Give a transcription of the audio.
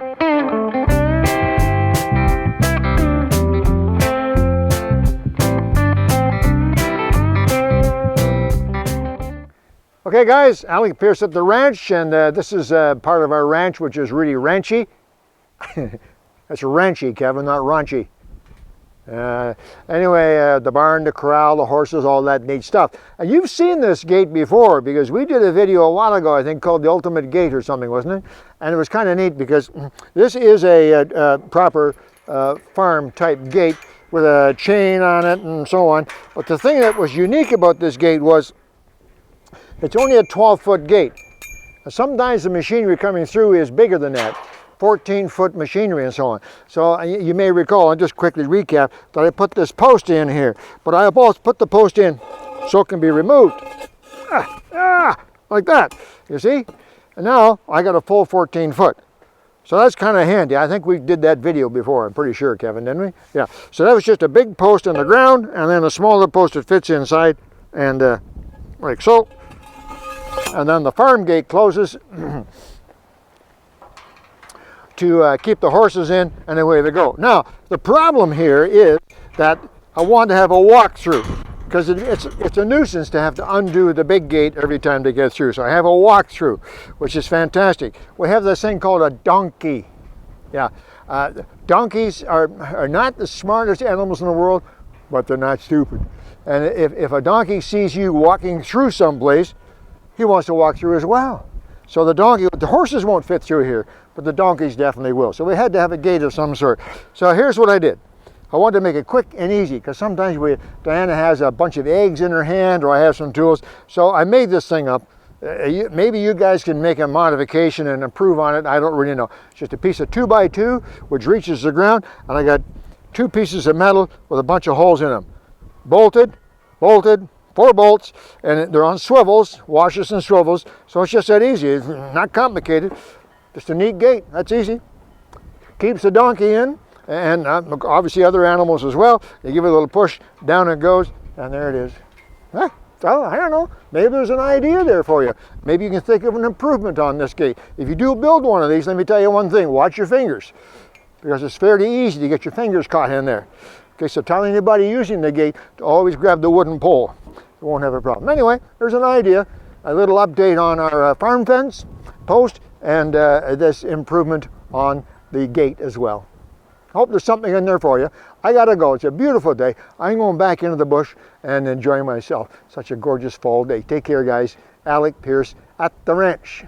Okay guys, Alec Peirce at the ranch, and this is part of our ranch, which is really ranchy. That's ranchy, Kevin, not raunchy. Anyway, the barn, the corral, the horses, all that neat stuff. And you've seen this gate before because we did a video a while ago, I think, called The Ultimate Gate or something, wasn't it? And it was kind of neat because this is a proper farm type gate with a chain on it and so on. But the thing that was unique about this gate was it's only a 12-foot gate. Sometimes the machinery coming through is bigger than that, 14-foot machinery and so on. So you may recall, and just quickly recap, that I put this post in here, but I also put the post in so it can be removed. Like that, you see? And now I got a full 14-foot. So that's kind of handy. I think we did that video before, I'm pretty sure, Kevin, didn't we? Yeah. So that was just a big post in the ground and then a smaller post that fits inside, and like so. And then the farm gate closes to keep the horses in, and away they go. Now, the problem here is that I want to have a walk-through because it's a nuisance to have to undo the big gate every time they get through. So I have a walk-through, which is fantastic. We have this thing called a donkey. Yeah, donkeys are not the smartest animals in the world, but they're not stupid. And if a donkey sees you walking through someplace, he wants to walk through as well. So the horses won't fit through here, but the donkeys definitely will. So we had to have a gate of some sort. So here's what I did. I wanted to make it quick and easy because sometimes Diana has a bunch of eggs in her hand, or I have some tools. So I made this thing up. Maybe you guys can make a modification and improve on it. I don't really know. It's just a piece of 2x2 which reaches the ground, and I got 2 pieces of metal with a bunch of holes in them. Bolted, 4 bolts, and they're on swivels, washers and swivels, so it's just that easy. It's not complicated, just a neat gate. That's easy. Keeps the donkey in, and obviously other animals as well. You give it a little push, down it goes, and there it is. So I don't know, maybe there's an idea there for you. Maybe you can think of an improvement on this gate. If you do build one of these, let me tell you one thing, watch your fingers, because it's fairly easy to get your fingers caught in there. Okay, so tell anybody using the gate to always grab the wooden pole. You won't have a problem. Anyway, there's an idea, a little update on our farm fence post, and this improvement on the gate as well. Hope there's something in there for you. I gotta go. It's a beautiful day. I'm going back into the bush and enjoying myself. Such a gorgeous fall day. Take care, guys. Alec Peirce at the ranch.